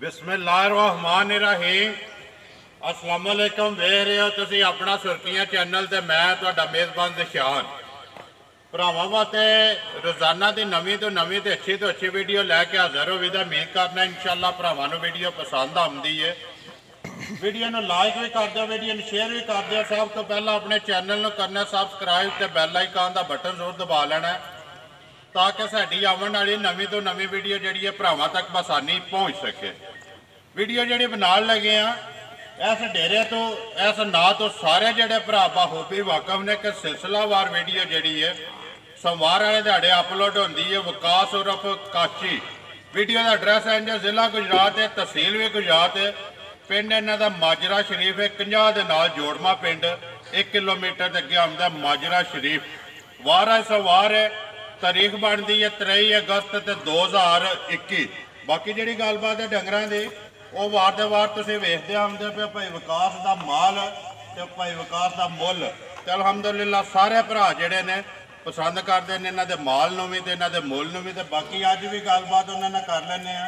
बिस्मिल्लाहिर्रहमानिर्रहीम। अस्सलाम वालेकुम। वेख रहे हो तुसी अपना सुर्खियां चैनल ते मैं तुहाडा मेज़बान दिशान। भरावां वास्ते रोज़ाना की नवीं तो नवीं तो अच्छी वीडियो लैके हाज़र हो विदा उम्मीद करना इंशाअल्लाह भरावां नूं वीडियो पसंद आउंदी है। वीडियो नूं लाइक भी कर दो, वीडियो नूं शेयर भी कर दो। सब तो पहला अपने चैनल नूं करना सबसक्राइब ते बैल आइकन का बटन जरूर दबा लेना ताकि साडी आवन वाली नवीं तो नवीं वीडियो जिहड़ी है भरावां तक आसानी पहुँच सके। वीडियो जी बनाने लगे हैं इस डेरे तो इस ना तो सारे जोड़े भरा बखूबी वाकफ ने कि सिलसिलावार वीडियो जी है सोमवार वाले दिहाड़े अपलोड होती है। विकास उर्फ काची वीडियो का एड्रैस है इंज जिला गुजरात है, तहसील भी गुजरात है, पिंड इन्हों का माजरा शरीफ है। 50 के नाल जोड़मा पिंड 1 किलोमीटर अगे आंदा माजरा शरीफ। वार है सोमवार है, तारीख बनती है 23 अगस्त 2021। बाकी जी गलबात है डंगर की वो वार दे वार तुसीं वेखदे आंदे पे भाई विकास का माल ते भाई विकास का मुल ते अलहमदुलिल्लाह सारे भरा जिहड़े ने पसंद करते हैं इन्हां दे माल नूं भी ते इन्हां दे मुल नूं भी। ते बाकी अज भी गलबात उन्हां नाल कर लैंदे आ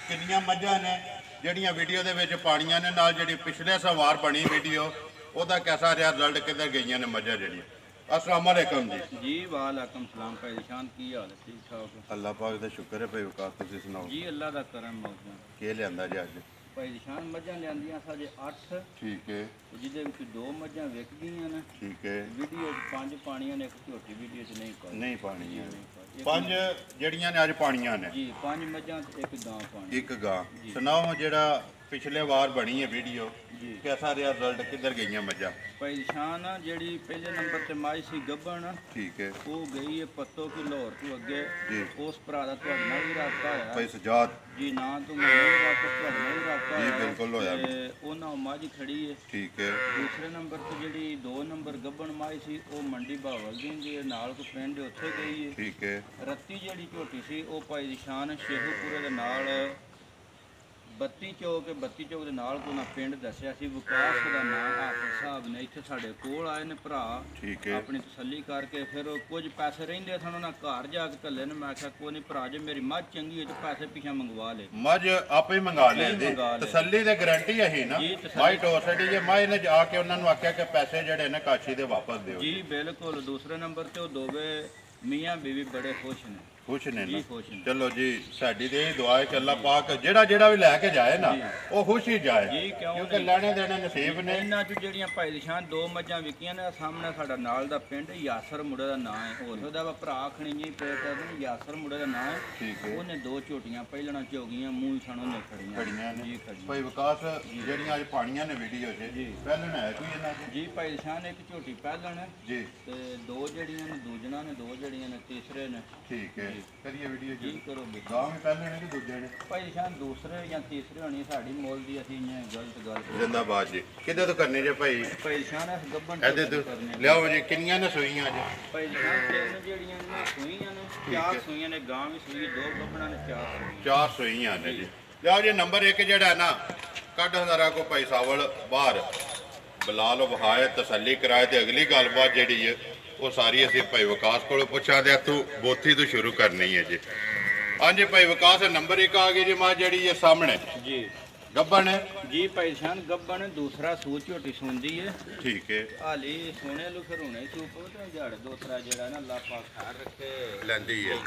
किन्नियां मझां ने जिहड़ियां वीडियो दे विच पाणियां ने नाल जिहड़ी पिछले सोमवार बनी वीडियो उहदा कैसा रहा रिजल्ट किधर गईयां ने मझां जिहड़ियां। अस्सलाम वालेकुम जी। वालेकुम सलाम भाई शान की हाल है? ठीक ठाक अल्लाह पाक दा शुक्र है भाई विकास तुसीं सुनाओ जी। अल्लाह दा करम मौजूद के लियांदा जी अज? भाई शान मझां लियांदियां साडे 8 ठीक है जिहदे विच 2 मझां विक गईयां ने। ठीक है वीडियो 5 पाणियां ने, एक झोटी वीडियो च नहीं पाई पानी 5 जड़ियां ने अज पाणियां ने जी। 5 मझां ते एक गां पानी एक गां। सुनाओ जड़ा पिछले वार बनी है वीडियो जी कैसा रहा रिजल्ट किधर गई मझां? भाई शान जी पहले नंबर ते माई सी गब्बन ठीक है वो गई है पत्तो की लाहौर तो अगे जी। उस भरा दा तुहाडे नाल भी राबता होया भाई सजाद जी ना तो मैंने वापस तुहाडे नाल भी राबता जी होया बिल्कुल होया ਉਹਨਾਂ ਮੱਝ खड़ी है। ठीक है दूसरे नंबर ਤੇ ਜਿਹੜੀ 2 ਨੰਬਰ ਗੱਬਣ ਮਾਈ ਸੀ ਉਹ ਮੰਡੀ ਬਹਾਵਲਦੀਨ ਦੇ ਨਾਲ ਕੋ ਪਿੰਡ ਦੇ ਉੱਥੇ ਗਈ ਹੈ। ठीक है ਰੱਤੀ ਜਿਹੜੀ ਝੋਟੀ ਸੀ ਉਹ ਭਾਈ ਦੀ ਸ਼ਾਨ ਸ਼ੇਖੂਪੁਰੇ ਦੇ ਨਾਲ 32 ਚੌਕ ਦੇ ਨਾਲ ਕੋ ਨਾ ਪਿੰਡ ਦੱਸਿਆ ਸੀ। ਵਿਕਾਸ ਦਾ ਨਾਮ ਹਾਫਿਜ਼ ਸਾਹਿਬ ਨੇ ਇੱਥੇ ਸਾਡੇ ਕੋਲ ਆਏ ਨੇ ਭਰਾ ठीक है ਆਪਣੀ ਤਸੱਲੀ ਕਰਕੇ ਫਿਰ ਕੁਝ ਪੈਸੇ ਰਹਿੰਦੇ ਸਨ ਉਹਨਾਂ ਘਰ ਜਾ ਕੇ ਘੱਲੇ ਨੇ। ਮੈਂ ਆਖਿਆ ਕੋਈ ਨਹੀਂ ਭਰਾ ਜੇ ਮੇਰੀ ਮੱਝ ਚੰਗੀ ਹੈ ਤੇ ਪੈਸੇ ਪਿਛਾ ਮੰਗਵਾ ਲੈ। मझ आप ही मंगा ले जी, मंगा ले। तसल्ली दे गारंटी है ना जी, तसल्ली। माई टोसडी जे माई ने जाके उन्होंने आख्या कि पैसे जड़े ने काशी दे वापस दियो जी बिल्कुल। दूसरे नंबर ते वो दोवे मियाँ बीवी बड़े खुश ने खुश ने जी ना। खुश ने चलो जी साडी ते दुआ है कि अल्लाह पाक जेड़ा भी लैके जाए ना वो खुश ही जाए जी क्यों क्योंकि लेने देने नसीब ने। ਇਹਨਾਂ ਚ ਜਿਹੜੀਆਂ ਭਾਈ ਦੀ ਸ਼ਾਨ 2 ਮੱਝਾਂ ਵਿਕੀਆਂ ਨੇ। ਸਾਹਮਣੇ ਸਾਡਾ ਨਾਲ ਦਾ ਪਿੰਡ ਯਾਸਰ ਮੁੰਡੇ ਦਾ ਨਾਂ ਹੈ। ਹੋਰ ਉਹਦਾ ਵਾ ਭਰਾ ਖਣੀ ਜੀ ਪੇ ਕਰਦੇ ਨੇ ਯਾਸਰ ਮੁੰਡੇ ਦਾ ਨਾਂ ਹੈ। ठीक है ਉਹਨੇ 2 ਝੋਟੀਆਂ ਪਹਿਲਣਾ ਝੋਗੀਆਂ ਮੂੰਹ ਛਣੋਂ ਨੇ खड़ियां ਖੜੀਆਂ ने ਜੀ ਖੜੀਆਂ भाई विकास ਜਿਹੜੀਆਂ ਅੱਜ ਪਾਣੀਆਂ ਨੇ ਵੀਡੀਓ 'ਚ ਜੀ। ਪਹਿਲਾਂ ਹੈ ਕੋਈ ਇਹਨਾਂ ਦੀ ਜੀ ਭਾਈ ਦੀ ਸ਼ਾਨ ਇੱਕ ਝੋਟੀ ਪਹਿਲਣ ਹੈ ਜੀ ਤੇ 2 ਜਿਹੜੀਆਂ ਨੇ ਦੂਜਣਾ ਨੇ, 2 ਜਿਹੜੀਆਂ ਨੇ ਤੀਸਰੇ ਨੇ। ਠੀਕ ਹੈ ਜੀ। ਕਰੀਏ ਵੀਡੀਓ ਜੀ ਜੀ ਕਰੋ ਵੀ ਗਾਂ ਵੀ ਪਹਿਲਾਂ ਨੇ ਕਿ ਦੂਜੇ ਨੇ? ਭਾਈ ਦੀ ਸ਼ਾਨ ਦੂਸਰੇ ਜਾਂ ਤੀਸਰੇ ਹੋਣੀ ਸਾਡੀ ਮੋਲ ਦੀ ਅਸੀਂ ਇਹ ਗਲਤ ਗੱਲ ਜਿੰਦਾਬਾਦ ਜੀ। ਕਿੱਦਾਂ ਤੋਂ ਕਰਨੇ ਜੇ ਭਾਈ? ਭਾਈ ਦੀ ਸ਼ਾਨ ਇਸ ਗੱਬਨ ਇਹਦੇ ਤੋਂ ਲਿਆਓ ਜੀ। ਕਿੰਨੀਆਂ ਨੇ ਸੂਈਆਂ ਜੀ? ਭਾਈ ਦੀ ਸ਼ਾਨ 3 ਜਿਹੜੀਆਂ ਨੇ ਸੂਈਆਂ ਨੇ, 4 ਸੂਈਆਂ ਨੇ। ਗਾਂ ਵੀ ਸੂਈ 2 ਗੱਬਣਾ ਨੇ, 4 ਸੂਈਆਂ। 4 ਸੂਈਆਂ ਨੇ ਜੀ। ਲਿਆਓ ਜੀ ਨੰਬਰ 1 ਜਿਹੜਾ ਹੈ ਨਾ ਕੱਢ ਹਜ਼ਾਰਾ ਕੋ ਭਾਈ ਸਾਵਲ ਬਾਹਰ ਬੁਲਾ ਲਓ, ਵਹਾਏ ਤਸੱਲੀ ਕਰਾਏ ਤੇ ਅਗਲੀ ਗੱਲਬਾਤ ਜਿਹੜੀ ਹੈ ਉਹ ਸਾਰੀ ਅਸੀਂ ਭਾਈ ਵਿਕਾਸ ਕੋਲੋਂ ਪੁੱਛਾਂਦੇ ਆ। ਤੂੰ ਬੋਥੀ ਤੋਂ ਸ਼ੁਰੂ ਕਰਨੀ ਹੈ ਜੀ। ਹਾਂਜੀ ਭਾਈ ਵਿਕਾਸ ਨੰਬਰ 1 ਆ ਗਈ ਜੀ ਮਾਂ ਜਿਹੜੀ ਹੈ ਸਾਹਮਣੇ ਜੀ ਗੱਬਣ ਹੈ जी भाई शान गब्बन दूसरा सूच झोटी सुनदी है। ठीक है हाली सोने लू फिर होने सूप तो जड़ दूसरा जड़ा ना लापा खार रखे लेंदी है।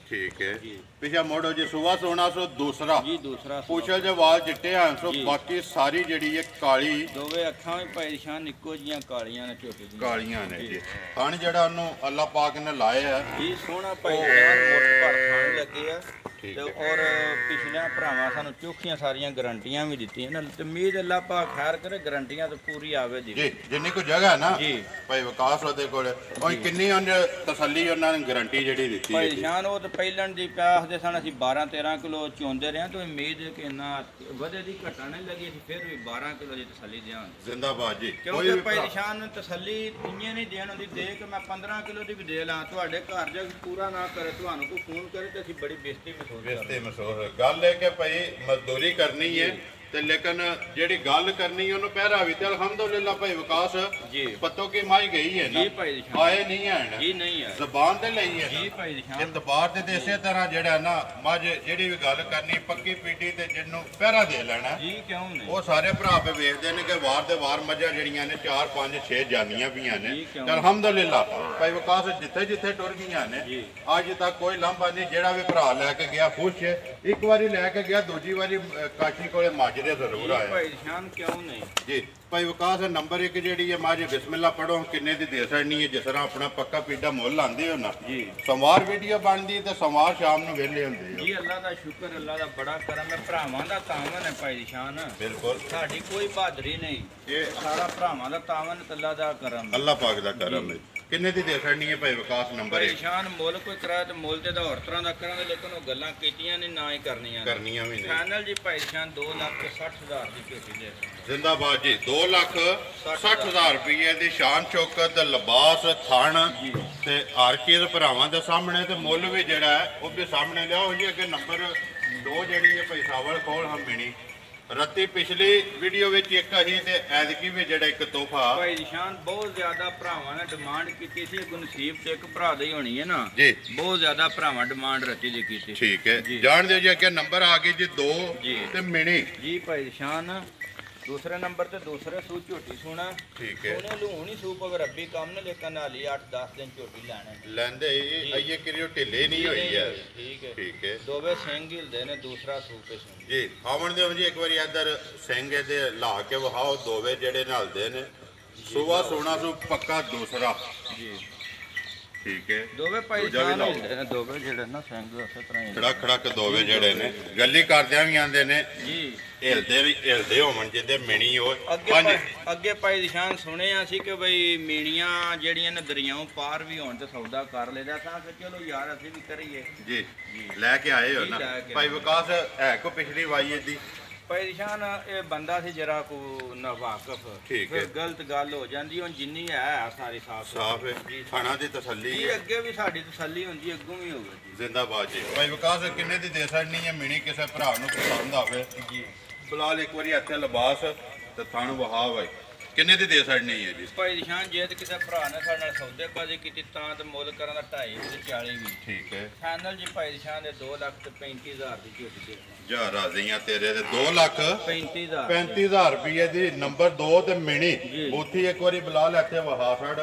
ठीक है जी। पिछा मोड़ो जी सुबह सोना सो दूसरा जी दूसरा पूछल जो वाल चिट्टे हैं सो जी। बाकी सारी जड़ी है काली दोवे अखां भी भाई शान इको जियां कालियां ने झोटी दी कालियां ने जी। खान जड़ा उन्हों अल्लाह पाक ने लाए है जी सोना भाई शान मोट भर खान लगे है ठीक ते है। और पिछले भरावां सानू चोखियां सारियां गारंटियां भी दित्तियां ने। ते उम्मीद अल्लाह पाक खैर करे गारंटियां तो पूरी आवे जी। जी जिन्नी को जगह है ना जी। भाई विकास ਉਹਦੇ ਕੋਲ ਕੋਈ ਕਿੰਨੀ ਤਸੱਲੀ ਉਹਨਾਂ ਨੇ ਗਾਰੰਟੀ ਜਿਹੜੀ ਦਿੱਤੀ ਹੈ ਭਾਈ ਜੀ? ਸ਼ਾਨ ਉਹ ਤਾਂ ਪਹਿਲਣ ਦੀ ਪਿਆਸ ਦੇ ਸਨ ਅਸੀਂ 12-13 ਕਿਲੋ ਚੋਂਦੇ ਰਹੇ ਤਾਂ ਉਮੀਦ ਹੈ ਕਿ ਇੰਨਾ ਵਧੇ ਦੀ ਘਟਾ ਨਹੀਂ ਲੱਗੀ। ਅਸੀਂ ਫਿਰ ਵੀ 12 ਕਿਲੋ ਦੀ ਤਸੱਲੀ ਦਿਆਂਗੇ ਜ਼ਿੰਦਾਬਾਦ ਜੀ। ਕਿਉਂਕਿ ਵੀ ਭਾਈ ਭਰਾ- ਸ਼ਾਨ ਨੂੰ ਤਸੱਲੀ ਇੰਨੇ ਨਹੀਂ ਦੇਣ ਹੁੰਦੀ ਦੇ ਕੇ ਮੈਂ 15 ਕਿਲੋ ਦੀ ਵੀ ਦੇ ਲਾਂ ਤੁਹਾਡੇ ਘਰ ਜਾ ਕੇ ਪੂਰਾ ਨਾ ਕਰੇ ਤੁਹਾਨੂੰ ਕੋਈ ਫੋਨ ਕਰੇ ਤਾਂ ਅਸੀਂ ਬੜੀ ਬੇਇੱਜ਼ਤੀ ਮਹਿਸੂਸ बेस्ती महसूस। गल है कि भाई मजदूरी करनी है ਤੇ ਲੇਕਿਨ ਜਿਹੜੀ ਗੱਲ ਕਰਨੀ ਉਹਨੂੰ ਪਹਿਰਾ ਵੀ ਤੇ ਅਲਹਮਦੁਲਿਲਾ ਭਾਈ ਵਿਕਾਸ ਜੀ ਪੱਤੋਂ ਕੀ ਮਾਈ ਗਈ ਹੈ ਨਾ ਜੀ ਭਾਈ ਜੀ ਆਏ ਨਹੀਂ ਹਨ ਜੀ ਨਹੀਂ ਹੈ ਜ਼ਬਾਨ ਤੇ ਲਈ ਹੈ ਜੀ ਭਾਈ ਜੀ ਇਤਬਾਰ ਤੇ ਇਸੇ ਤਰ੍ਹਾਂ ਜਿਹੜਾ ਨਾ ਮੱਝ ਜਿਹੜੀ ਵੀ ਗੱਲ ਕਰਨੀ ਪੱਕੀ ਪੀਟੀ ਤੇ ਜਿਹਨੂੰ ਪਹਿਰਾ ਦੇ ਲੈਣਾ ਜੀ ਕਿਉਂ ਨਹੀਂ ਉਹ ਸਾਰੇ ਭਰਾ ਪੇ ਵੇਖਦੇ ਨੇ ਕਿ ਵਾਰ ਦੇ ਵਾਰ ਮੱਝਾਂ ਜਿਹੜੀਆਂ ਨੇ 4 5 6 ਜਾਨੀਆਂ ਪਈਆਂ ਨੇ ਜੀ, ਕਿਉਂ? ਤੇ ਅਲਹਮਦੁਲਿਲਾ ਭਾਈ ਵਿਕਾਸ ਜਿੱਥੇ ਜਿੱਥੇ ਟੁਰ ਗਈਆਂ ਨੇ ਜੀ। ਅੱਜ ਤੱਕ ਕੋਈ ਲਾਂਭਾ ਨਹੀਂ ਜਿਹੜਾ ਵੀ ਭਰਾ ਲੈ ਕੇ ਗਿਆ ਖੁਸ਼ ਹੈ ਇੱਕ ਵਾਰੀ ਲੈ ਕੇ ਗਿਆ ਦੂਜੀ ਵਾਰੀ ਕਾਸ਼ੀ ਕੋਲੇ ਮਾਜਰੇ ਜ਼ਰੂਰ ਆਇਆ ਭਾਈ ਸ਼ਾਨ ਕਿਉਂ ਨਹੀਂ ਜੀ ਭਾਈ ਵਿਕਾਸ ਨੰਬਰ 1 ਜਿਹੜੀ ਹੈ ਮਾਜ ਬਿਸਮਿਲ੍ਲਾ ਪੜੋ ਕਿੰਨੇ ਦੀ ਦੇ ਸਕਣੀ ਹੈ ਜਿਸ ਤਰ੍ਹਾਂ ਆਪਣਾ ਪੱਕਾ ਪੀਡਾ ਮੁੱਲ ਲਾਂਦੇ ਹੋ ਨਾ ਜੀ ਸੋਮਵਾਰ ਵੀਡੀਓ ਬਣਦੀ ਤੇ ਸੋਮਵਾਰ ਸ਼ਾਮ ਨੂੰ ਵਿਹਲੇ ਹੁੰਦੇ ਹੋ ਜੀ ਅੱਲਾ ਦਾ ਸ਼ੁਕਰ ਅੱਲਾ ਦਾ ਬੜਾ ਕਰਮ ਹੈ ਭਰਾਵਾਂ ਦਾ ਤਾਵਨ ਹੈ ਭਾਈ ਸ਼ਾਨ ਬਿਲਕੁਲ ਸਾਡੀ ਕੋਈ ਬਹਾਦਰੀ ਨਹੀਂ ਇਹ ਸਾਰਾ ਭਰਾਵਾਂ ਦਾ ਤਾਵਨ ਤੇ ਅੱਲਾ ਦਾ ਕਰਮ ਹੈ। ਅੱਲਾਹ ਪਾਕ ਦਾ ਕਰਮ ਹੈ ਕਿੰਨੇ ਦੀ ਦੇ ਸਕਣੀ ਹੈ ਭਾਈ ਵਿਕਾਸ ਨੰਬਰ ਭਾਈ 1 ਸ਼ਾਨ ਮੁੱਲ ਕੋਈ ਕਰਾਇਆ ਤੇ ਮੁੱਲ ਤੇ ਦਾ ਹੋਰ ਤਰ੍ਹਾਂ ਦਾ ਕਰਾਂਗੇ ਲੇਕਿਨ ਉਹ ਗੱਲਾਂ ਕੀਤੀਆਂ ਨੇ ਨਾ ਹੀ ਕਰਨੀਆਂ ਨੇ। ਕਰਨੀਆਂ ਵੀ ਨਹੀਂ ਫਾਈਨਲ ਜੀ ਭਾਈ ਸ਼ਾਨ 2,60,000 ਦੀ ਝੋਟੀ ਦੇ ਜ਼ਿੰਦਾਬਾਦ ਜੀ 2,60,000 ਰੁਪਏ ਦੀ ਸ਼ਾਨ ਚੌਕਤ ਲਿਬਾਸ ਥਣ ਤੇ ਹਰ ਚੀਜ਼ ਭਰਾਵਾਂ ਦੇ ਸਾਹਮਣੇ ਤੇ ਮੁੱਲ ਵੀ ਜਿਹੜਾ ਹੈ ਉਹ ਵੀ ਸਾਹਮਣੇ ਲਿਆਓ ਜੀ ਅੱਗੇ ਨੰਬਰ 2 ਜਿਹੜੀ ਹੈ ਭਾਈ ਸਾਵਲ ਕੋਲ ਹਮ ਮਿਣੀ ਰੱਤੀ ਪਿਛਲੀ ਵੀਡੀਓ ਵਿੱਚ ਇੱਕ ਹੀ ਤੇ ਐਤਕੀ ਵੀ ਜਿਹੜਾ ਇੱਕ ਤੋਹਫਾ ਭਾਈ ਨਿਸ਼ਾਨ ਬਹੁਤ ਜ਼ਿਆਦਾ ਭਰਾਵਾਂ ਨੇ ਡਿਮਾਂਡ ਕੀਤੀ ਸੀ ਗੁਨਸੀਬ ਤੇ ਇੱਕ ਭਰਾ ਦੀ ਹੋਣੀ ਹੈ ਨਾ ਜੀ ਬਹੁਤ ਜ਼ਿਆਦਾ ਭਰਾਵਾਂ ਡਿਮਾਂਡ ਰੱਤੀ ਦੀ ਕੀਤੀ ਠੀਕ ਹੈ ਜੀ। ਜਾਣ ਦਿਓ ਜੀ ਅੱਗੇ ਨੰਬਰ ਆ ਗਈ ਜੀ 2 ਜੀ। ਤੇ ਮਿਣੀ ਜੀ ਭਾਈ ਨਿਸ਼ਾਨ ਦੂਸਰੇ ਨੰਬਰ ਤੇ ਦੂਸਰੇ ਸੂ ਝੋਟੀ ਸੋਣਾ ਠੀਕ ਹੈ ਸੋਨੇ ਲੂਣੀ ਸੂ ਪਵ ਰੱਬੀ ਕੰਮ ਨੇ ਲੇਕਿਨ ਨਾਲੀ 8-10 ਦਿਨ ਝੋਟੀ ਲੈਣੇ ਲੈਂਦੇ ਆਈਏ ਕਿਰਿਓ ਢਿੱਲੇ ਨਹੀਂ ਹੋਈ ਹੈ ਠੀਕ ਹੈ ਠੀਕ ਹੈ ਦੋਵੇਂ ਸਿੰਘ ਹਿਲਦੇ ਨੇ ਦੂਸਰਾ ਸੂ ਤੇ ਸਿੰਘ ਜੀ ਆਵਣ ਦਿਓ ਜੀ ਇੱਕ ਵਾਰੀ ਇੱਧਰ ਸਿੰਘ ਇਹਦੇ ਲਾ ਕੇ ਵਹਾਓ ਦੋਵੇਂ ਜਿਹੜੇ ਨਲਦੇ ਨੇ ਸੁਬਾ ਸੋਨਾ ਸੂ ਪੱਕਾ ਦੂਸਰਾ ਜੀ ਠੀਕ ਹੈ ਦੋਵੇਂ ਭਾਈ ਦੂਜਾ ਵੀ ਨਿਸ਼ਾਨ ਲਾਓ। ਹਿਲਦੇ ਨੇ ਦੋਵੇਂ ਜਿਹੜੇ ਨਾ ਸਿੰਘ ਉਸੇ ਤਰ੍ਹਾਂ ਹੀ ਖੜਾ ਖੜਾ ਕੇ ਦੋਵੇਂ ਜਿਹੜੇ ਨੇ ਗੱਲੀ ਕਰਦਿਆਂ ਵੀ ਆਂਦੇ ਨੇ ਜੀ ਹਿਲਦੇ ਹੋਵਣ ਜਿੱਦੇ ਮਿਣੀ ਹੋ ਅੱਗੇ ਭਾਈ ਨਿਸ਼ਾਨ ਸੁਣਿਆ ਸੀ ਕਿ ਬਈ ਮੀਣੀਆਂ ਜਿਹੜੀਆਂ ਨੇ ਦਰਿਆਓਂ ਪਾਰ ਵੀ ਹੋਣ ਤੇ ਸੌਦਾ ਕਰ ਲੈਦਾ ਤਾਂ ਕਿ ਚਲੋ ਯਾਰ ਅਸੀਂ ਵੀ ਕਰੀਏ ਜੀ ਲੈ ਕੇ ਆਏ ਹੋ ਜੀ, ਨਾ ਲੈ ਕੇ ਭਾਈ ਆਏ। ਵਿਕਾਸ ਹੈ ਕੋ ਪਿਛਲੀ ਵਾਈ ਇਹਦੀ ਭਾਈ ਨਿਸ਼ਾਨ ਇਹ ਬੰਦਾ ਸੀ ਜਰਾ ਕੋ ਨਵਾਕਫ ਠੀਕ ਫਿਰ ਹੈ। ਗਲਤ ਗੱਲ ਹੋ ਜਾਂਦੀ ਹੁਣ ਜਿੰਨੀ ਹੈ ਸਾਰੀ ਸਾਫ ਸਾਫ ਹੈ ਜੀ ਖਾਣਾ ਦੀ ਤਸੱਲੀ ਜੀ ਹੈ ਅੱਗੇ ਵੀ ਸਾਡੀ ਤਸੱਲੀ ਹੁੰਦੀ ਅੱਗੋਂ ਵੀ ਹੋਵੇ ਜੀ ਜ਼ਿੰਦਾਬਾਦ ਜੀ ਭਾਈ ਵਿਕਾਸ ਕਿੰਨੇ ਦੀ ਦੇ ਸਕਣੀ ਹੈ ਮਿਣੀ ਕਿਸੇ ਭਰਾ ਨੂੰ ਪਸੰਦ ਆਵੇ ਜੀ ਫਿਲਹਾਲ ਇੱਕ ਵਾਰੀ ਇੱਥੇ ਲਿਬਾਸ ਤੇ ਥਣ ਵਹਾ ਭਾਈ ਕਿੰਨੇ ਦੀ ਦੇ ਸਕਣੀ ਹੈ ਜੀ ਭਾਈ ਨਿਸ਼ਾਨ ਜੇ ਤੇ ਕਿਸੇ ਭਰਾ ਨੇ ਸਾਡੇ ਨਾਲ ਸੌਦੇਬਾਜ਼ੀ ਕੀਤੀ ਤਾਂ ਤੇ ਮੁੱਲ ਕਰਨ ਦਾ 2.5 ਤੇ 40 ਵੀ ਠੀਕ ਹੈ ਫਾਈਨਲ ਜੀ ਭਾਈ ਨਿਸ਼ਾਨ ਦੇ 2,35,000 ਦੀ ਝੋਟੀ ਦੇ ਜਾ ਰਾਜ਼ੀਆਂ ਤੇਰੇ ਦੇ 2,35,000 35,000 ਰੁਪਏ ਦੀ ਨੰਬਰ 2 ਤੇ ਮਿਣੀ ਜੀ। ਉੱਥੇ ਇੱਕ ਵਾਰੀ ਬੁਲਾ ਇੱਥੇ ਵਹਾ ਛੜ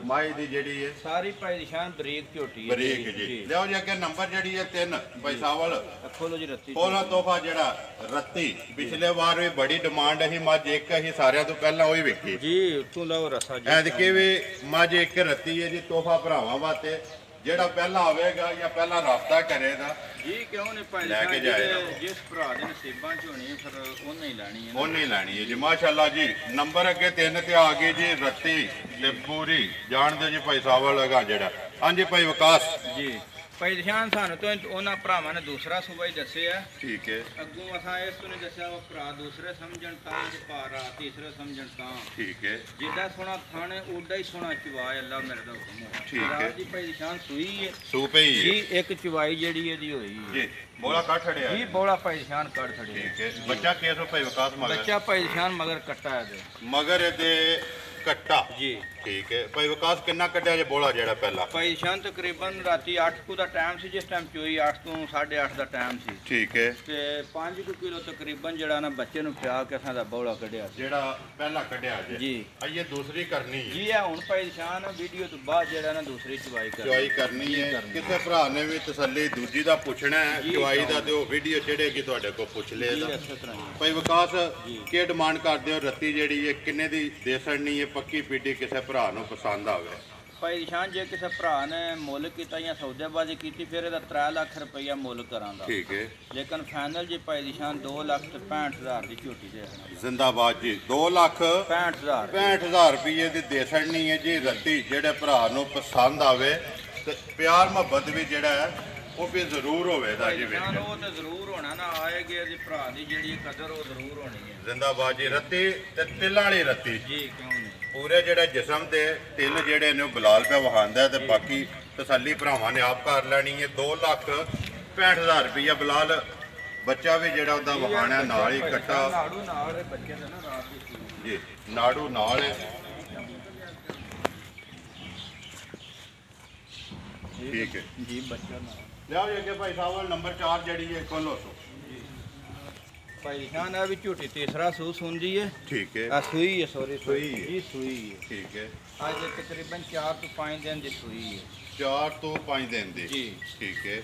ਮਾਈ ਦੀ ਜਿਹੜੀ ਹੈ ਸਾਰੀ ਭਾਈ ਨਿਸ਼ਾਨ ਬਰੀਕ ਝੋਟੀ ਹੈ ਬਰੀਕ ਜੀ ਲਿਓ ਜੀ ਅੱਗੇ ਨੰਬਰ ਜਿਹੜੀ ਹੈ 3 ਭਾਈ ਸਾਵਲ ਖੋਲੋ ਜੀ ਰੱਤੀ ਕੋਲਾ ਤੋਹਫਾ ਜਿਹੜਾ ਰੱਤੀ ਪਿਛਲੇ ਵਾਰ ਵੀ ਬੜੀ ਡਿਮਾਂਡ ਸੀ ਮੱਝ ਇੱਕ ਹੀ ਸਾਰਿਆਂ ਤੋਂ ਪਹਿਲਾਂ ਉਹੀ ਵਿਕੀ ਜੀ ਉੱਥੋਂ ਲਓ ਰਸਾ ਜੀ ਐਤਕੀ ਵੀ ਮੱਝ ਇੱਕ ਰੱਤੀ ਹੈ ਜੀ ਤੋਹਫਾ ਭਰਾਵਾਂ ਵਾਸਤੇ ਜਿਹੜਾ ਪਹਿਲਾਂ ਆਵੇਗਾ ਜਾਂ ਪਹਿਲਾਂ ਰਾਬਤਾ ਕਰੇਗਾ ਜੀ ਕਿਉਂ ਨਹੀਂ ਭਾਈ ਲੈ ਕੇ ਨਿਸ਼ਾਨ ਜਾਏਗਾ। ਜਿਸ ਭਰਾ ਦੇ ਨਸੀਬਾਂ ਚ ਹੋਣੀ ਹੈ ਫਿਰ ਉਹਨੇ ਹੀ ਲੈਣੀ ਹੈ ਨਾ। ਉਹਨੇ ਲੈਣੀ ਹੈ ਜੀ ਮਾਸ਼ਾਅੱਲਾ ਜੀ ਨੰਬਰ ਅੱਗੇ 3 ਤੇ ਆ ਗਈ ਜੀ ਰੱਤੀ ਤੇ ਪੂਰੀ ਜਾਣਦੇ ਜੀ ਭਾਈ ਸਾਵਲ ਹੈਗਾ ਜਿਹੜਾ ਹਾਂਜੀ ਭਾਈ ਵਿਕਾਸ ਜੀ ਭਾਈ ਨਿਸ਼ਾਨ ਸਾਨੂੰ ਤੋਂ ਉਹਨਾਂ ਭਰਾਵਾਂ ਨੇ ਦੂਸਰਾ ਸੂਬਾ ਹੀ ਦੱਸਿਆ ਠੀਕ ਹੈ ਅੱਗੋਂ ਅਸਾਂ ਇਸ ਤੋਂ ਨਹੀਂ ਦੱਸਿਆ ਉਹ ਭਰਾ ਦੂਸਰੇ ਸਮਝਣ ਤਾਂ ਤੇ ਭਾਰਾ ਤੀਸਰੇ ਸਮਝਣ ਤਾਂ ਠੀਕ ਹੈ ਜਿੱਦਾਂ ਸੋਹਣਾ ਥਾਣੇ ਉੱਡਾ ਹੀ ਸੋਹਣਾ ਚਵਾਏ ਅੱਲਾ ਮੇਰੇ ਦਾ ਹੁਕਮ ਹੈ ਠੀਕ ਹੈ। ਜੀ ਭਾਈ ਨਿਸ਼ਾਨ ਸੂਈ ਹੈ ਸੂਪੇ ਹੀ ਜੀ ਹੈ ਇੱਕ ਚਵਾਈ ਜਿਹੜੀ ਇਹਦੀ ਹੋਈ ਹੈ ਜੀ ਬੋਲਾ ਕੱਢ ਛੜਿਆ ਜੀ ਬੋਲਾ ਭਾਈ ਨਿਸ਼ਾਨ ਕੱਢ ਖੜੀ ਠੀਕ ਹੈ ਬੱਚਾ ਕੇਸੋ ਭਾਈ ਵਿਕਾਸ ਮਗਰ ਬੱਚਾ ਭਾਈ ਨਿਸ਼ਾਨ ਮਗਰ ਕੱਟਾ ਇਹਦੇ ਮਗਰ ਇਹਦੇ ਕੱਟਾ ਜੀ ਠੀਕ ਹੈ ਭਾਈ ਵਿਕਾਸ ਕਿੰਨਾ ਕੱਢਿਆ ਜੇ ਬੋਲਾ ਜਿਹੜਾ ਪਹਿਲਾਂ ਭਾਈ ਨਿਸ਼ਾਨ ਤਕਰੀਬਨ ਰਾਤੀ 8 ਕੁ ਦਾ ਟਾਈਮ ਸੀ ਜਿਸ ਟਾਈਮ ਚੋਈ 8 ਤੋਂ 8:30 ਦਾ ਟਾਈਮ ਸੀ ਠੀਕ ਹੈ ਤੇ 5 ਕਿਲੋ ਤਕਰੀਬਨ ਜਿਹੜਾ ਨਾ ਬੱਚੇ ਨੂੰ ਪਿਆ ਕੇ ਅਸਾਂ ਦਾ ਬੋਲਾ ਕੱਢਿਆ ਸੀ ਜਿਹੜਾ ਪਹਿਲਾਂ ਕੱਢਿਆ ਜੇ ਜੀ ਆਈਏ ਦੂਸਰੀ ਕਰਨੀ ਹੈ ਜੀ ਇਹ ਹੁਣ ਭਾਈ ਨਿਸ਼ਾਨ ਵੀਡੀਓ ਤੋਂ ਬਾਅਦ ਜਿਹੜਾ ਨਾ ਦੂਸਰੀ ਚਵਾਈ ਕਰ ਚੁਆਈ ਕਰਨੀ ਹੈ ਕਿਸੇ ਭਰਾ ਨੇ ਵੀ ਤਸੱਲੀ ਦੂਜੀ ਦਾ ਪੁੱਛਣਾ ਹੈ ਜੀ, ਚੁਆਈ ਦਾ ਤੇ ਉਹ ਵੀਡੀਓ ਚੜੇਗੀ ਤੁਹਾਡੇ ਕੋਲ ਪੁੱਛ ਜੀ ਲਏਗਾ ਇਸੇ ਤਰ੍ਹਾਂ ਹੀ ਭਾਈ ਵਿਕਾਸ ਜੀ। ਕੀ ਡਿਮਾਂਡ ਕਰਦੇ ਹੋ ਰੱਤੀ ਜਿਹੜੀ ਹੈ ਕਿੰਨੇ ਦੀ ਦੇ ਸਕਣੀ ਹੈ ਪੱਕੀ ਪੀਟੀ ਕਿਸੇ ਭਰਾ ਨੂੰ ਪਸੰਦ ਆਵੇ ਭਾਈ ਨਿਸ਼ਾਨ ਜੇ ਕਿਸੇ ਭਰਾ ਨੇ ਮੁੱਲ ਕੀਤਾ ਜਾਂ ਸੌਦੇਬਾਜ਼ੀ ਕੀਤੀ ਫਿਰ ਇਹਦਾ 3 ਲੱਖ ਰੁਪਈਆ ਮੁੱਲ ਕਰਾਂਦਾ ਠੀਕ ਹੈ ਲੇਕਿਨ ਫਾਈਨਲ ਜੀ ਭਾਈ ਨਿਸ਼ਾਨ 2,65,000 ਦੀ ਝੋਟੀ ਦੇ ਦੇਣਾ। ਜ਼ਿੰਦਾਬਾਦ ਜੀ 2,65,000 65,000 ਰੁਪਏ ਦੀ ਦੇ ਸਕਣੀ ਹੈ ਜੀ ਰੱਤੀ ਜਿਹੜੇ ਭਰਾ ਨੂੰ ਪਸੰਦ ਆਵੇ ਤੇ ਪਿਆਰ ਮੁਹੱਬਤ ਵੀ ਜਿਹੜਾ ਹੈ ਉਹ ਵੀ ਜ਼ਰੂਰ ਹੋਵੇਗਾ ਭਾਈ ਜੀ ਨਿਸ਼ਾਨ ਵੇਖੋ ਉਹ ਤੇ ਜ਼ਰੂਰ ਹੋਣਾ ਨਾ ਆਏਗੇ ਜੀ ਭਰਾ ਦੀ ਜਿਹੜੀ ਕਦਰ ਉਹ ਜ਼ਰੂਰ ਹੋਣੀ ਹੈ ਜ਼ਿੰਦਾਬਾਦ ਜੀ ਰੱਤੀ ਤੇ ਤਿਲ ਵਾਲੀ ਰੱਤੀ ਜੀ ਕਿਉਂ ਨਹੀਂ ਪੂਰੇ ਜਿਹੜੇ ਜਿਸਮ ਤੇ ਤਿਲ ਜਿਹੜੇ ਨੇ ਉਹ ਬਲਾਲ ਪਿਆ ਵਹਾਂਦਾ ਤੇ ਬਾਕੀ ਤਸੱਲੀ ਭਰਾਵਾਂ ਨੇ ਆਪ ਕਰ ਲੈਣੀ ਹੈ 2,65,000 ਰੁਪਇਆ ਬਲਾਲ ਬੱਚਾ ਵੀ ਜਿਹੜਾ ਉਹਦਾ ਵਹਾਣਾ ਨਾਲ ਹੀ ਕੱਟਾ ਨਾੜੂ ਨਾਲ ਬੱਚੇ ਦਾ ਨਾ ਰਾਤ ਦੀ ਸੂਈ ਜੀ, ਨਾੜੂ ਨਾਲ ਹੈ। ਠੀਕ ਹੈ ਜੀ, ਬੱਚਾ ਨਾਲ ਲਿਆਓ ਜੀ ਅੱਗੇ ਭਾਈ ਸਾਹਿਬ ਨੰਬਰ 4 ਜਿਹੜੀ ਹੈ ਖੋਲੋ ਸੋ। ਭਾਈ ਜਾਨ ਆ ਵੀ ਝੂਟੀ ਤੀਸਰਾ ਸੂ ਸੁਣਦੀ ਹੈ। ਠੀਕ ਹੈ ਆ ਸੂਈ ਹੈ, ਸੋਰੀ ਸੂਈ ਹੈ। ਜੀ, ਸੂਈ ਹੈ। ਠੀਕ ਹੈ ਅੱਜ ਤਕਰੀਬਨ 4 ਤੋਂ 5 ਦਿਨ ਦੀ ਸੂਈ ਹੈ 4 ਤੋਂ 5 ਦਿਨ ਦੀ। ਜੀ। ਠੀਕ ਹੈ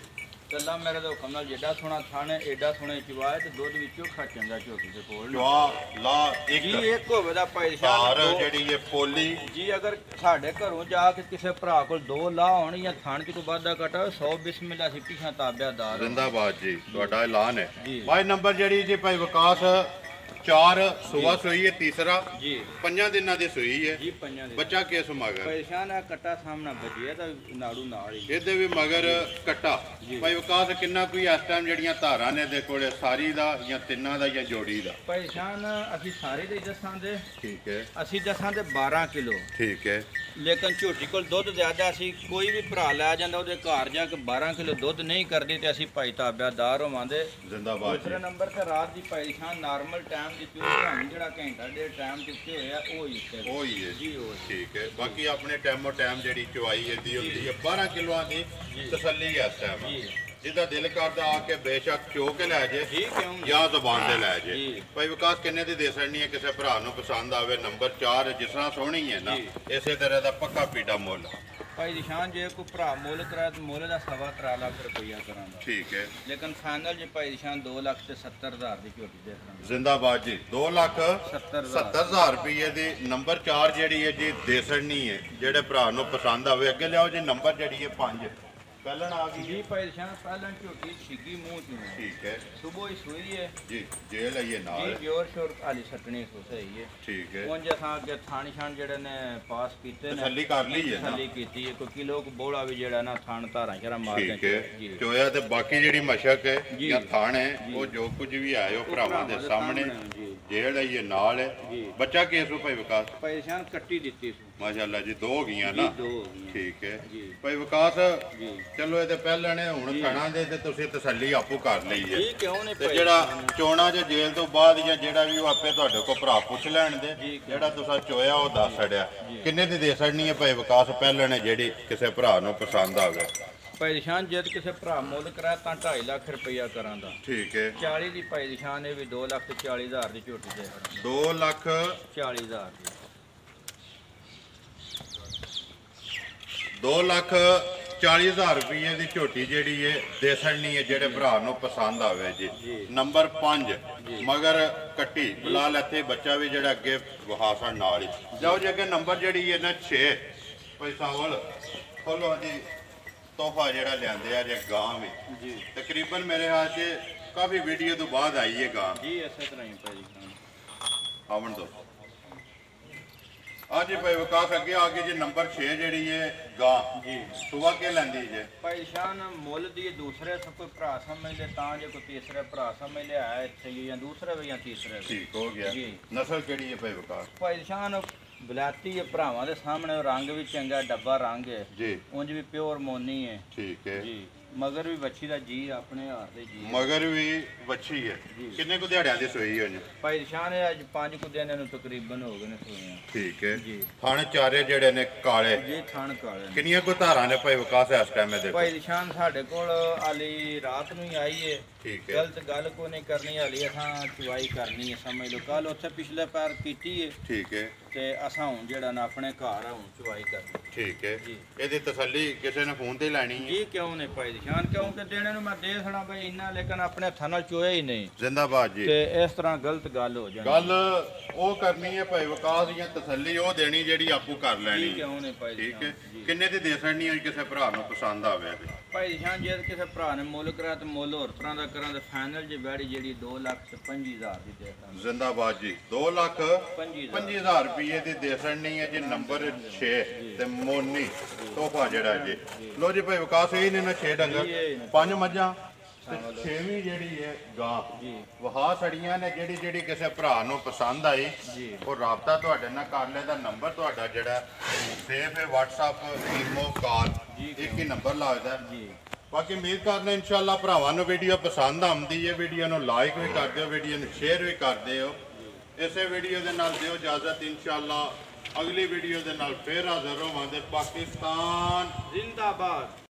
ਕੱਲਾ ਮੇਰੇ ਦੇ ਹੁਕਮ ਨਾਲ ਜਿੱਡਾ ਸੋਹਣਾ ਥਾਣੇ ਏਡਾ ਸੋਹਣੇ ਚਵਾਏ ਤੇ ਦੁੱਧ ਵਿੱਚੋਂ ਖੱਚੰਦਾ ਝੋਟੀ ਦੇ ਕੋਲ ਜਵਾ ਲਾ ਜੀ ਇੱਕ ਇੱਕ ਹੋਵੇ ਦਾ ਭਾਈ ਧਾਰ ਜਾਨ ਜਿਹੜੀ ਹੈ ਪੋਲੀ। ਜੀ ਅਗਰ ਸਾਡੇ ਘਰੋਂ ਜਾ ਕੇ ਕਿਸੇ ਭਰਾ ਕੋਲ 2 ਲਾਹ ਹੋਣ ਜਾਂ ਥਣ ਚ ਕੋਈ ਵਾਧਾ ਘਟਾ 100 ਬਿਸਮਿਲ੍ਲਾ ਸੀ ਪਿਛਾ ਤਾਬਿਆਦਾਰ ਜ਼ਿੰਦਾਬਾਦ ਜੀ, ਤੁਹਾਡਾ ਐਲਾਨ ਹੈ। ਜੀ। ਭਾਈ ਨੰਬਰ ਜਿਹੜੀ ਜੀ ਭਾਈ ਵਿਕਾਸ 4 ਸੁਬਾ ਸੂਈ ਹੈ ਤੀਸਰਾ, ਜੀ 5 ਦਿਨਾਂ ਦੀ ਸੂਈ ਹੈ। ਜੀ, ਪੰਜਾਂ ਦੇ ਬੱਚਾ ਕਿਸ ਮਗਰ ਪਰੇਸ਼ਾਨ ਆ ਕੱਟਾ ਸਾਹਮਣਾ ਵੱਜਿਆ ਤਾਂ ਨਾੜੂ ਨਾਲ ਹੀ ਇਹਦੇ ਵੀ ਮਗਰ ਕੱਟਾ। ਜੀ। ਭਾਈ ਵਿਕਾਸ ਕਿੰਨਾ ਕੋਈ ਇਸ ਟਾਈਮ ਜਿਹੜੀਆਂ ਧਾਰਾਂ ਨੇ ਦੇ ਕੋਲੇ ਸਾਰੀ ਦਾ ਜਾਂ ਤਿੰਨਾਂ ਦਾ ਜਾਂ ਜੋੜੀ ਦਾ? ਪਰੇਸ਼ਾਨ ਅਸੀਂ ਸਾਰੇ ਦੇ ਦੱਸਾਂਦੇ ਠੀਕ ਹੈ ਅਸੀਂ ਦੱਸਾਂਦੇ 12 ਕਿਲੋ ਠੀਕ ਹੈ ਲੇਕਿਨ ਝੋਟੀ ਕੋਲ ਦੁੱਧ ਜ਼ਿਆਦਾ ਸੀ ਕੋਈ ਵੀ ਭਰਾ ਲੈ ਜਾਂਦਾ ਉਹਦੇ ਘਰ ਜਾ ਕੇ 12 ਕਿਲੋ ਦੁੱਧ ਨਹੀਂ ਕਰਦੀ ਤੇ ਅਸੀਂ ਭਾਈ ਤਾਬਿਆਦਾਰ ਹੋਵਾਂਦੇ। ਜ਼ਿੰਦਾਬਾਦ ਦੂਸਰੇ ਜੀ। ਨੰਬਰ ਤੇ ਰਾਤ ਦੀ ਪਰੇਸ਼ਾਨ ਨਾਰਮਲ ਟਾਈਮ ਦੀ ਤੁਹਾਨੂੰ ਜਿਹੜਾ ਘੰਟਾ ਦੇ ਟਾਈਮ ਦਿੱਤੇ ਹੋਇਆ ਉਹ ਹੀ ਹੈ। ਉਹ ਹੀ ਹੈ ਜੀ ਉਹ ਠੀਕ ਹੈ। ਬਾਕੀ ਆਪਣੇ ਟਾਈਮੋ ਟਾਈਮ ਜਿਹੜੀ ਚਵਾਈ ਇਹਦੀ ਹੁੰਦੀ ਹੈ 12 ਕਿਲੋਆਂ ਦੀ ਤਸੱਲੀ ਹੈ ਇਸ ਟਾਈਮ। ਜੀ ਜਿਹਦਾ ਦਿਲ ਕਰਦਾ ਆ ਕੇ ਬੇਸ਼ੱਕ ਚੋ ਕੇ ਲੈ ਜੇ ਜੀ ਕਿਉਂ ਜਾਂ ਜ਼ਬਾਨ ਤੇ ਲੈ ਜੇ। ਜੀ। ਭਾਈ ਵਿਕਾਸ ਕਿੰਨੇ ਦੀ ਦੇ ਸਕਣੀ ਹੈ ਕਿਸੇ ਭਰਾ ਨੂੰ ਪਸੰਦ ਆਵੇ? ਨੰਬਰ 4 ਜਿਸ ਤਰ੍ਹਾਂ ਸੋਹਣੀ ਹੈ ਨਾ ਜੀ। ਇਸੇ ਤਰ੍ਹਾਂ ਦਾ ਪੱਕਾ ਪੀੜਾ ਮੁੱਲ। ਭਾਈ ਨਿਸ਼ਾਨ ਜੇ ਕੋਈ ਭਰਾ ਮੁੱਲ ਕਰਾ ਤਾਂ ਮੁੱਲ ਦਾ 3.25 ਲੱਖ ਰੁਪਈਆ ਕਰਾਂਗਾ। ਠੀਕ ਹੈ ਲੇਕਿਨ ਫਾਈਨਲ ਜੇ ਭਾਈ ਨਿਸ਼ਾਨ 2 ਲੱਖ ਤੇ 70,000 ਦੀ ਝੋਟੀ ਦੇ ਕਰਾਂਗਾ। ਜ਼ਿੰਦਾਬਾਦ ਜੀ। 70,000 2,70,000 ਰੁਪਏ ਦੀ ਨੰਬਰ 4 ਜਿਹੜੀ ਹੈ ਜੀ ਦੇ ਸਕਣੀ ਹੈ ਜਿਹੜੇ ਭਰਾ ਨੂੰ ਪਸੰਦ ਆਵੇ। ਅੱਗੇ ਲਿਆਓ ਜੀ ਨੰਬਰ ਜਿਹੜੀ ਹੈ 5 ਪਹਿਲਣ ਆ ਗਈ ਜੀ ਭਾਈ ਨਿਸ਼ਾਨ ਪਹਿਲਾਂ ਝੋਟੀ ਛਿੱਗੀ ਮੂੰਹ ਚੋਂ ਹੈ। ਠੀਕ ਹੈ ਸੁਬਹ ਹੀ ਸੂਈ ਹੈ ਜੀ। ਜੇਲ ਹੈ ਜੀ ਨਾਲ। ਪਿਓਰ ਸ਼ੋਰ ਆਲੀ ਸੱਟਣੀ ਸਹੀ ਹੈ। ਠੀਕ ਹੈ ਉਂਝ ਅਸਾਂ ਅੱਗੇ ਥਾਣ ਛਾਣ ਜਿਹੜੇ ਨੇ ਪਾਸ ਕੀਤੇ ਨੇ ਤਸੱਲੀ ਕਰ ਲਈ ਹੈ ਨਾ। ਤਸੱਲੀ ਕੀਤੀ ਹੈ ਕੋਈ ਕਿਲੋ ਕੁ ਬੋਲਾ ਵੀ ਜਿਹੜਾ ਨਾ ਥਾਣ ਧਾਰਾਂ ਸ਼ਰਾ ਮਾਰਦੇ ਠੀਕ ਹੈ ਜੀ ਚੋਇਆ ਤੇ ਬਾਕੀ ਜਿਹੜੀ ਮਸ਼ਕ ਹੈ ਜੀ। ਜਾਂ ਥਾਣ ਹੈ ਜੀ। ਉਹ ਜੋ ਕੁਝ ਵੀ ਆਏ ਉਹ ਭਰਾਵਾਂ ਦੇ ਸਾਹਮਣੇ ਜੀ ਜੇਲ੍ਹ ਹੈ ਇਹ ਨਾਲ ਹੈ। ਜੀ। ਬੱਚਾ ਕੇਸ ਹੋ ਭਾਈ ਵਿਕਾਸ? ਭਾਈ ਨਿਸ਼ਾਨ ਕੱਟੀ ਦਿੱਤੀ ਸੀ ਮਾਸ਼ਾਅੱਲਾ ਜੀ 2 ਹੋ ਗਈਆਂ ਜੀ ਨਾ। 2 ਹੋ ਗਈਆਂ ਠੀਕ ਹੈ ਜੀ। ਭਾਈ ਵਿਕਾਸ ਜੀ ਚਲੋ ਇਹ ਤੇ ਪਹਿਲਾਂ ਨੇ ਹੁਣ ਥਣਾ ਦੇ ਤੇ ਤੁਸੀਂ ਤਸੱਲੀ ਆਪੂ ਕਰ ਲਈ ਹੈ। ਜੀ ਕਿਉਂ ਨਹੀਂ ਤੇ ਭਾਈ ਜਿਹੜਾ ਚੋਣਾ ਜੇ ਜੇਲ੍ਹ ਤੋਂ ਬਾਅਦ ਜਾਂ ਜਿਹੜਾ ਵੀ ਉਹ ਆਪੇ ਤੁਹਾਡੇ ਕੋਲ ਭਰਾ ਪੁੱਛ ਲੈਣ ਦੇ ਜੀ। ਜਿਹੜਾ ਤੁਸੀਂ ਚੋਇਆ ਉਹ ਦੱਸ ਛੜਿਆ ਕਿੰਨੇ ਦੀ ਦੇ ਛੜਨੀ ਹੈ ਭਾਈ ਵਿਕਾਸ ਪਹਿਲਾਂ ਨੇ ਜਿਹੜੀ ਕਿਸੇ ਭਰਾ ਨੂੰ ਪਸੰਦ ਆਵੇ? ਭਾਈ ਨਿਸ਼ਾਨ ਜਦ ਕਿਸੇ ਭਰਾ ਮੁੱਲ ਕਰਾ ਤਾਂ 2.5 ਲੱਖ ਰੁਪਈਆ ਕਰਾਂਦਾ। ਠੀਕ ਹੈ 40 ਦੀ ਭਾਈ ਨਿਸ਼ਾਨ ਇਹ ਵੀ 2 ਲੱਖ ਤੇ 40,000 ਦੀ ਝੋਟੀ ਦੇ 2 ਲੱਖ 40,000 ਦੀ 2,40,000 ਰੁਪਏ ਦੀ ਝੋਟੀ ਜਿਹੜੀ ਹੈ ਦੇ ਛੜਨੀ ਹੈ ਜਿਹੜੇ ਭਰਾ ਨੂੰ ਪਸੰਦ ਆਵੇ ਜੀ। ਨੰਬਰ 5 ਮਗਰ ਕੱਟੀ ਬਲਾਲ ਇੱਥੇ ਬੱਚਾ ਵੀ ਜਿਹੜਾ ਅੱਗੇ ਵਹਾਸਣ ਨਾਲ ਹੀ ਜਾਓ ਜੀ। ਅੱਗੇ ਨੰਬਰ ਜਿਹੜੀ ਹੈ ਨਾ 6 ਭਾਈ ਸਾਵਲ ਖੋਲੋ ਜੀ। ਤੋਹਫਾ ਜਿਹੜਾ ਲਿਆਂਦੇ ਆ ਜੇ ਗਾਂ ਵੀ ਜੀ ਤਕਰੀਬਨ ਮੇਰੇ ਹਾਲ 'ਚ ਕਾਫੀ ਵੀਡੀਓ ਤੋਂ ਬਾਅਦ ਆਈ ਹੈ ਗਾਂ। ਜੀ ਇਸੇ ਤਰ੍ਹਾਂ ਹੀ ਭਾਈ ਨਿਸ਼ਾਨ ਆਵਣ ਦੋ ਅੱਜ ਭਾਈ ਵਿਕਾਸ ਅੱਗੇ ਆ ਗਏ ਜੀ ਨੰਬਰ 6 ਜਿਹੜੀ ਹੈ ਗਾਂ ਜੀ ਸੁਬਾ ਕੇ ਲੈਂਦੀ ਜੇ? ਭਾਈ ਨਿਸ਼ਾਨ ਮੁੱਲ ਦੀ ਦੂਸਰੇ ਸਭ ਕੋਈ ਭਰਾ ਸਮਝ ਲੈ ਤਾਂ ਜੇ ਕੋਈ ਤੀਸਰੇ ਭਰਾ ਸਮਝ ਲਿਆ ਹੈ ਇੱਥੇ ਜਾਂ ਦੂਸਰੇ ਵੀ ਜਾਂ ਤੀਸਰੇ ਵੀ। ਠੀਕ ਹੋ ਗਿਆ। ਜੀ। ਨਸਲ ਕਿਹੜੀ ਹੈ ਭਾਈ ਵਿਕਾਸ? ਭਾਈ ਨਿਸ਼ਾਨ ਬਲਾਤੀ ਹੈ ਭਰਾਵਾਂ ਦੇ ਸਾਹਮਣੇ ਰੰਗ ਵੀ ਚੰਗਾ ਡੱਬਾ ਰੰਗ ਹੈ ਜੀ ਉਂਝ ਵੀ ਪਿਓਰ ਮੋਨੀ ਹੈ ਠੀਕ ਹੈ। ਜੀ ਮਗਰ ਵੀ ਬੱਚੀ ਦਾ ਜੀ ਆਪਣੇ ਹਾਰ ਦੇ ਜੀ ਮਗਰ ਵੀ ਵੱਛੀ ਹੈ। ਜੀ। ਕਿੰਨੇ ਕੁ ਦਿਹਾੜਿਆਂ ਦੀ ਸੋਈ ਹੋਣੀ? ਭਾਈ ਨਿਸ਼ਾਨ ਹੈ ਅੱਜ 5 ਕੁ ਦਿਨ ਨੂੰ ਤਕਰੀਬਨ ਹੋ ਗਏ ਨੇ ਸੋਈਆਂ। ਠੀਕ ਹੈ। ਜੀ ਥਣ ਚਾਰੇ ਜਿਹੜੇ ਨੇ ਕਾਲੇ ਜੀ ਥਣ ਕਾਲੇ ਨੇ। ਕਿੰਨੀਆਂ ਕੁ ਧਾਰਾਂ ਨੇ ਭਾਈ ਵਿਕਾਸ ਇਸ ਟਾਈਮ ਦੇ? ਭਾਈ ਨਿਸ਼ਾਨ ਸਾਡੇ ਕੋਲ ਆਲੀ ਰਾਤ ਨੂੰ ਹੀ ਆਈ ਹੈ। ਠੀਕ ਹੈ ਗਲਤ ਗੱਲ ਕੋ ਨਹੀਂ ਕਰਨੀ ਹਾਲੀ ਅਸਾਂ ਚੁਵਾਈ ਕਰਨੀ ਹੈ ਸਮਝ ਲਓ ਕੱਲ ਉੱਥੇ ਪਿਛਲੇ ਪੈਰ ਕੀਤੀ ਹੈ ਠੀਕ ਹੈ ਤੇ ਅਸਾਂ ਹੁਣ ਜਿਹੜਾ ਨਾ ਆਪਣੇ ਘਰ ਆ ਹੁਣ ਚੁਵਾਈ ਕਰਨੀ। ਠੀਕ ਹੈ। ਜੀ। ਇਹਦੀ ਤਸੱਲੀ ਕਿਸੇ ਨੇ ਫੋਨ ਤੇ ਲੈਣੀ ਹੈ? ਜੀ ਕਿਉਂ ਨਹੀਂ ਭਾਈ ਨਿਸ਼ਾਨ ਕਿਉਂਕਿ ਦੇਣੇ ਨੂੰ ਮੈਂ ਦੇ ਸਣਾ ਬਈ ਇੰਨਾ ਲੇਕਿਨ ਆਪਣੇ ਹੱਥਾਂ ਨਾਲ ਚੋਇਆ ਹੀ ਨਹੀਂ ਜ਼ਿੰਦਾਬਾਦ ਜੀ। ਤੇ ਇਸ ਤਰ੍ਹਾਂ ਗਲਤ ਗੱਲ ਹੋ ਜਾਂਦੀ ਗੱਲ ਉਹ ਕਰਨੀ ਹੈ ਭਾਈ ਵਿਕਾਸ ਜਾਂ ਤਸੱਲੀ ਉਹ ਦੇਣੀ ਜਿਹੜੀ ਆਪੂ ਕਰ ਜੀ ਲੈਣੀ ਹੈ। ਕਿਉਂ ਨਹੀਂ ਭਾਈ ਠੀਕ ਹੈ। ਨਿਸ਼ਾਨ ਜੀ ਕਿੰਨੇ ਦੀ ਦੇ ਸਕਣੀ ਹੈ ਕਿਸੇ ਭਰਾ ਨੂੰ ਪਸੰਦ ਆਵੇ ਤੇ? ਭਾਈ ਨਿਸ਼ਾਨ ਜੇ ਕਿਸੇ ਭਰਾ ਨੇ ਮੁੱਲ ਕਰਾ ਤੇ ਮੁੱਲ ਹੋਰ ਤਰ੍ਹਾਂ ਦਾ ਕਰਾਂ ਤੇ ਫਾਈਨਲ ਜੇ ਬੈੜੀ ਜਿਹੜੀ 2,25,000 ਦੀ ਦੇ ਦਾਂਗੇ। ਜ਼ਿੰਦਾਬਾਦ ਜੀ। 2,25,000 ਰੁਪਏ ਦੀ ਦੇ ਸਕਣੀ ਹੈ ਜੀ ਨੰਬਰ 6 ਤੇ ਮੋਨੀ ਤੋਹਫਾ ਜਿਹੜਾ ਜੀ। ਲੋ ਜੀ ਭਾਈ ਵਿਕਾਸ ਇਹ ਨੇ ਨਾ 6 ਡੰਗਰ 5 ਮੱਝਾਂ ਤੇ 6ਵੀਂ ਜਿਹੜੀ ਹੈ ਗਾਂ ਜੀ ਵਹਾ ਸੜੀਆਂ ਨੇ ਜਿਹੜੀ ਜਿਹੜੀ ਕਿਸੇ ਭਰਾ ਨੂੰ ਪਸੰਦ ਆਈ ਜੀ ਉਹ ਰਾਬਤਾ ਤੁਹਾਡੇ ਨਾਲ ਕਰ ਲੈ ਦਾ ਨੰਬਰ ਤੁਹਾਡਾ ਜਿਹੜਾ ਸੇਫ ਹੈ WhatsApp ਈਮੋ ਕਾਲ ਜੀ, ਇੱਕ ਹੀ ਨੰਬਰ ਲੱਗਦਾ ਜੀ ਬਾਕੀ ਉਮੀਦ ਕਰਨਾ ਇਨਸ਼ਾਅੱਲਾ ਭਰਾਵਾਂ ਨੂੰ ਵੀਡੀਓ ਪਸੰਦ ਆਉਂਦੀ ਹੈ। ਵੀਡੀਓ ਨੂੰ ਲਾਈਕ ਵੀ ਕਰ ਦਿਓ, ਵੀਡੀਓ ਨੂੰ ਸ਼ੇਅਰ ਵੀ ਕਰ ਦਿਓ। ਇਸੇ ਵੀਡੀਓ ਦੇ ਨਾਲ ਦਿਓ ਇਜਾਜ਼ਤ, ਇਨਸ਼ਾਅੱਲਾ ਅਗਲੀ ਵੀਡੀਓ ਦੇ ਨਾਲ ਫੇਰ ਹਾਜ਼ਰ ਹੋਵਾਂਗੇ। ਪਾਕਿਸਤਾਨ ਜ਼ਿੰਦਾਬਾਦ।